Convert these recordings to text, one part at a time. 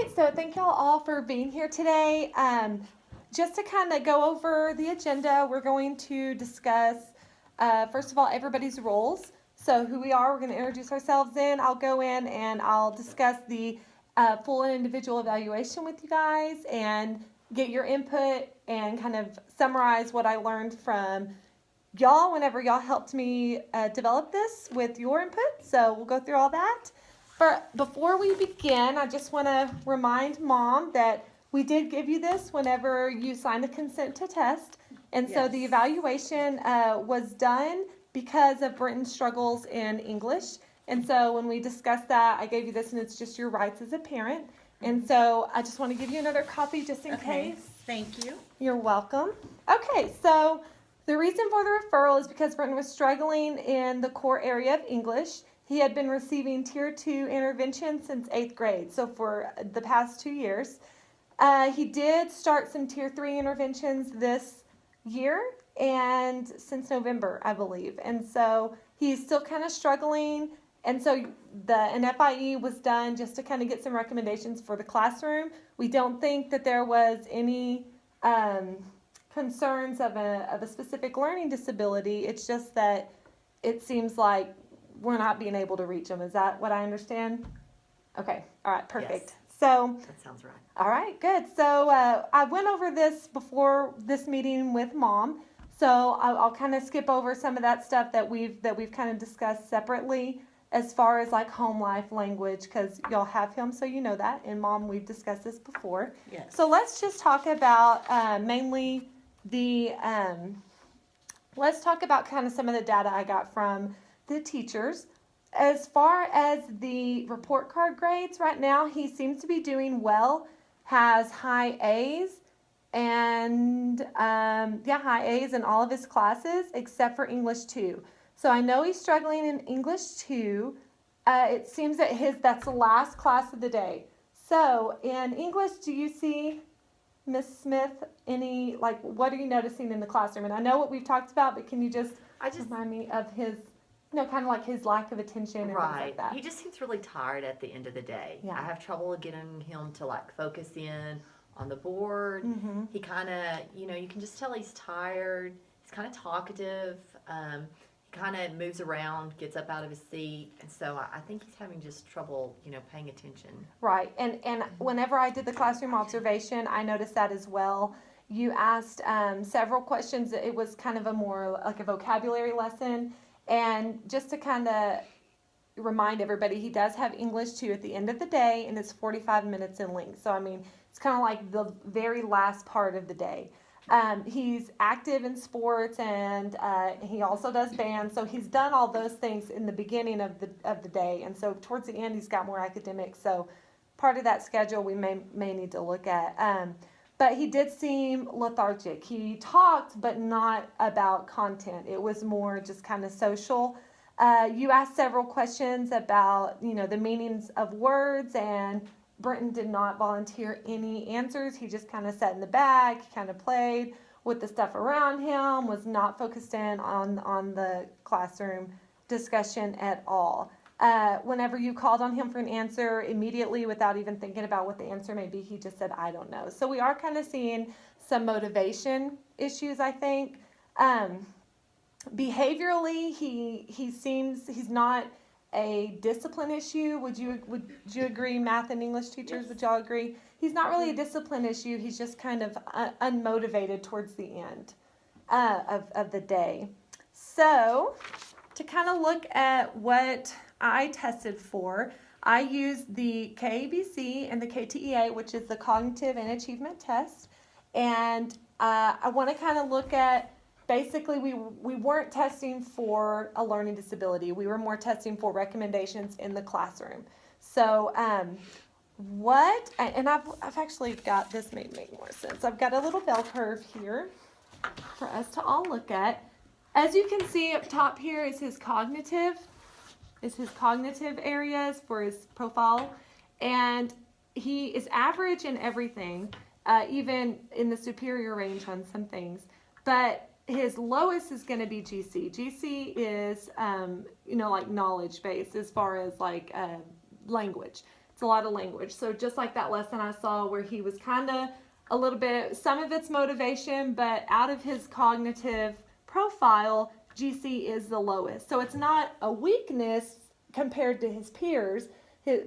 right, so thank y'all all for being here today. Just to kind of go over the agenda, we're going to discuss, first of all, everybody's roles. So who we are, we're going to introduce ourselves in. I'll go in and I'll discuss the full and individual evaluation with you guys and get your input and kind of summarize what I learned from y'all whenever y'all helped me develop this with your input. So we'll go through all that. Before we begin, I just want to remind Mom that we did give you this whenever you signed the consent to test. And so the evaluation was done because of Brenton's struggles in English. And so when we discussed that, I gave you this, and it's just your rights as a parent. And so I just want to give you another copy just in case. Thank you. You're welcome. Okay, so the reason for the referral is because Brenton was struggling in the core area of English. He had been receiving Tier 2 intervention since 8th grade, so for the past 2 years. He did start some Tier 3 interventions this year and since November, I believe. And so he's still kind of struggling. And so an FIE was done just to kind of get some recommendations for the classroom. We don't think that there was any concerns of a specific learning disability. It's just that it seems like we're not being able to reach them. Is that what I understand? Okay. All right. Perfect. Yes. So that sounds right. All right. Good. So I went over this before this meeting with Mom. So I'll kind of skip over some of that stuff that we've kind of discussed separately as far as like home life language, because y'all have him, so you know that. And Mom, we've discussed this before. Yes. So let's just talk about mainly let's talk about kind of some of the data I got from the teachers. As far as the report card grades right now, he seems to be doing well, has high A's and high A's in all of his classes except for English 2. So I know he's struggling in English 2. It seems that that's the last class of the day. So in English, do you see, Miss Smith, what are you noticing in the classroom? And I know what we've talked about, but can you just remind me of his, kind of like his lack of attention and things like that? He just seems really tired at the end of the day. Yeah. I have trouble getting him to focus in on the board. Mm-hmm. He kind of, you can just tell he's tired. He's kind of talkative. He kind of moves around, gets up out of his seat, and so I think he's having just trouble, paying attention. Right, and whenever I did the classroom observation, I noticed that as well. You asked several questions. It was kind of a more like a vocabulary lesson, and just to kind of remind everybody, he does have English 2 at the end of the day, and it's 45 minutes in length. So, I mean, it's kind of like the very last part of the day. He's active in sports, and he also does band. So he's done all those things in the beginning of the day, and so towards the end, he's got more academics. So part of that schedule we may need to look at. But he did seem lethargic. He talked, but not about content. It was more just kind of social. You asked several questions about, the meanings of words, and Brenton did not volunteer any answers. He just kind of sat in the back, kind of played with the stuff around him, was not focused in on the classroom discussion at all. Whenever you called on him for an answer, immediately, without even thinking about what the answer may be, he just said, I don't know. So we are kind of seeing some motivation issues, I think. Behaviorally, he seems, he's not a discipline issue. Would you agree, math and English teachers? Yes. Would y'all agree? He's not really a discipline issue. He's just kind of unmotivated towards the end of the day. So to kind of look at what I tested for, I used the KABC and the KTEA, which is the Cognitive and Achievement Test. And I want to kind of look at, basically, we weren't testing for a learning disability. We were more testing for recommendations in the classroom. So and I've actually got, this may make more sense. I've got a little bell curve here for us to all look at. As you can see up top here is his cognitive areas for his profile. And he is average in everything, even in the superior range on some things. But his lowest is going to be GC. GC is, like knowledge based as far as like language. It's a lot of language. So just like that lesson I saw where he was kind of a little bit, some of it's motivation, but out of his cognitive profile, GC is the lowest. So it's not a weakness compared to his peers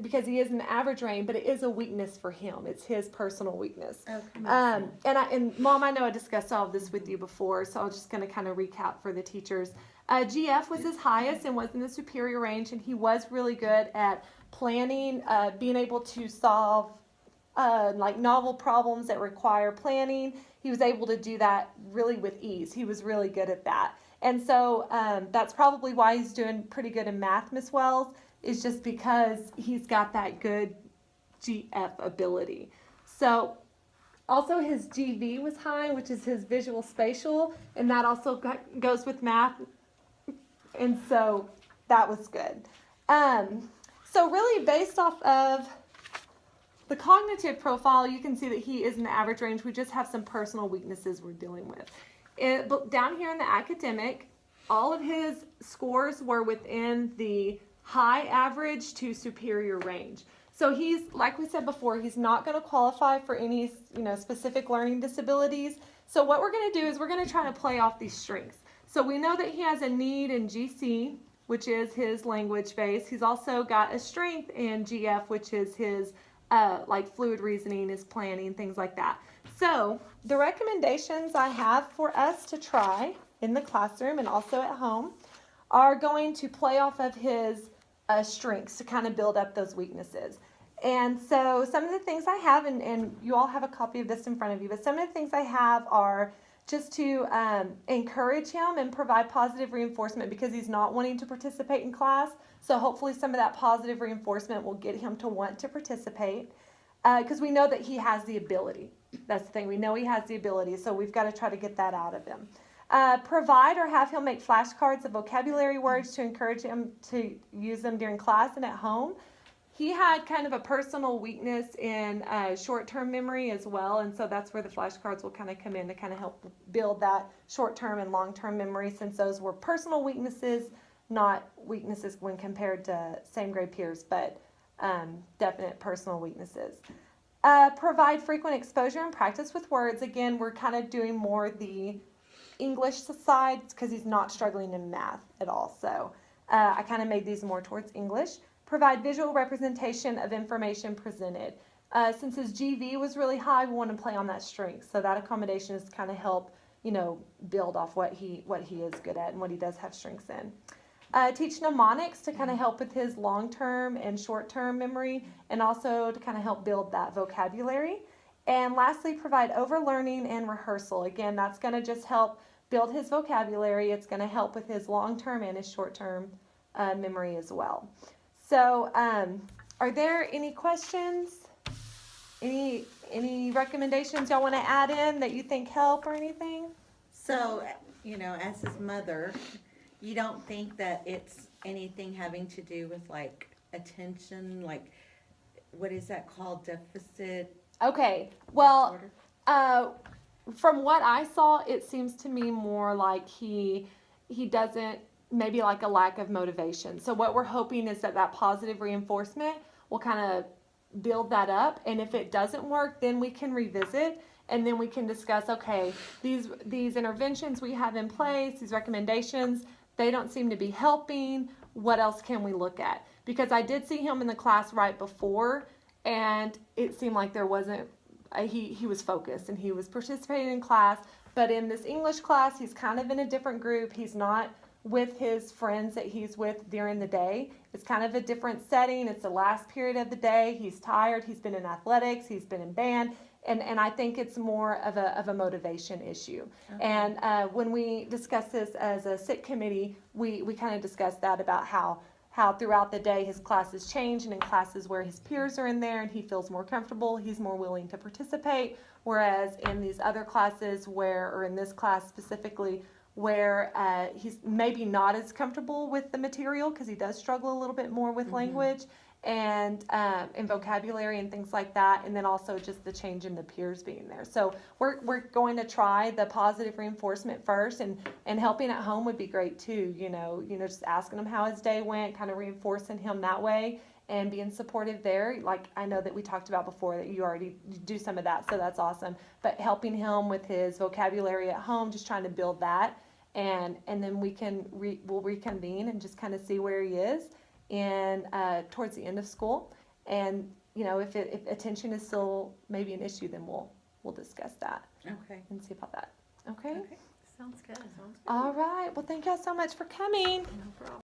because he is in the average range, but it is a weakness for him. It's his personal weakness. Okay. And Mom, I know I discussed all of this with you before, so I'm just going to kind of recap for the teachers. GF was his highest and was in the superior range, and he was really good at planning, being able to solve like novel problems that require planning. He was able to do that really with ease. He was really good at that. And so that's probably why he's doing pretty good in math, Miss Wells, is just because he's got that good GF ability. So also his GV was high, which is his visual spatial, and that also goes with math. And so that was good. So really based off of the cognitive profile, you can see that he is in the average range. We just have some personal weaknesses we're dealing with. But down here in the academic, all of his scores were within the high average to superior range. So he's, like we said before, he's not going to qualify for any, specific learning disabilities. So what we're going to do is we're going to try to play off these strengths. So we know that he has a need in GC, which is his language base. He's also got a strength in GF, which is his like fluid reasoning, his planning, things like that. So the recommendations I have for us to try in the classroom and also at home are going to play off of his strengths to kind of build up those weaknesses. And so some of the things I have, and you all have a copy of this in front of you, but some of the things I have are just to encourage him and provide positive reinforcement because he's not wanting to participate in class. So hopefully some of that positive reinforcement will get him to want to participate because we know that he has the ability. That's the thing. We know he has the ability, so we've got to try to get that out of him. Provide or have him make flashcards of vocabulary words to encourage him to use them during class and at home. He had kind of a personal weakness in short-term memory as well, and so that's where the flashcards will kind of come in to kind of help build that short-term and long-term memory, since those were personal weaknesses, not weaknesses when compared to same grade peers, but definite personal weaknesses. Provide frequent exposure and practice with words. Again, we're kind of doing more the English side because he's not struggling in math at all, so I kind of made these more towards English. Provide visual representation of information presented. Since his GV was really high, we want to play on that strength. So that accommodation is kind of help, build off what he is good at and what he does have strengths in. Teach mnemonics to kind of help with his long-term and short-term memory, and also to kind of help build that vocabulary. And lastly, provide overlearning and rehearsal. Again, that's going to just help build his vocabulary. It's going to help with his long-term and his short-term memory as well. So, are there any questions? Any recommendations y'all want to add in that you think help or anything? So, as his mother, you don't think that it's anything having to do with like attention, like what is that called, deficit? Okay, well, disorder? from what I saw, it seems to me more like he doesn't, maybe like a lack of motivation. So what we're hoping is that positive reinforcement will kind of build that up, and if it doesn't work, then we can revisit and then we can discuss, okay, these interventions we have in place, these recommendations, they don't seem to be helping. What else can we look at? Because I did see him in the class right before, and it seemed like there wasn't, he was focused and he was participating in class, but in this English class, he's kind of in a different group. He's not with his friends that he's with during the day. It's kind of a different setting. It's the last period of the day. He's tired. He's been in athletics. He's been in band. And I think it's more of a motivation issue. Okay. And when we discuss this as a SIT committee, we kind of discussed that about how throughout the day his classes change, and in classes where his peers are in there and he feels more comfortable, he's more willing to participate. Whereas in these other classes or in this class specifically, where he's maybe not as comfortable with the material because he does struggle a little bit more with language and vocabulary and things like that, and then also just the change in the peers being there. So we're going to try the positive reinforcement first, and helping at home would be great too. Just asking him how his day went, kind of reinforcing him that way, and being supportive there. Like I know that we talked about before that you already do some of that, so that's awesome. But helping him with his vocabulary at home, just trying to build that, and then we'll reconvene and just kind of see where he is, and towards the end of school, and if attention is still maybe an issue, then we'll discuss that Okay. and see about that. Okay. Okay. Sounds good. All right. Well, thank y'all so much for coming. No problem.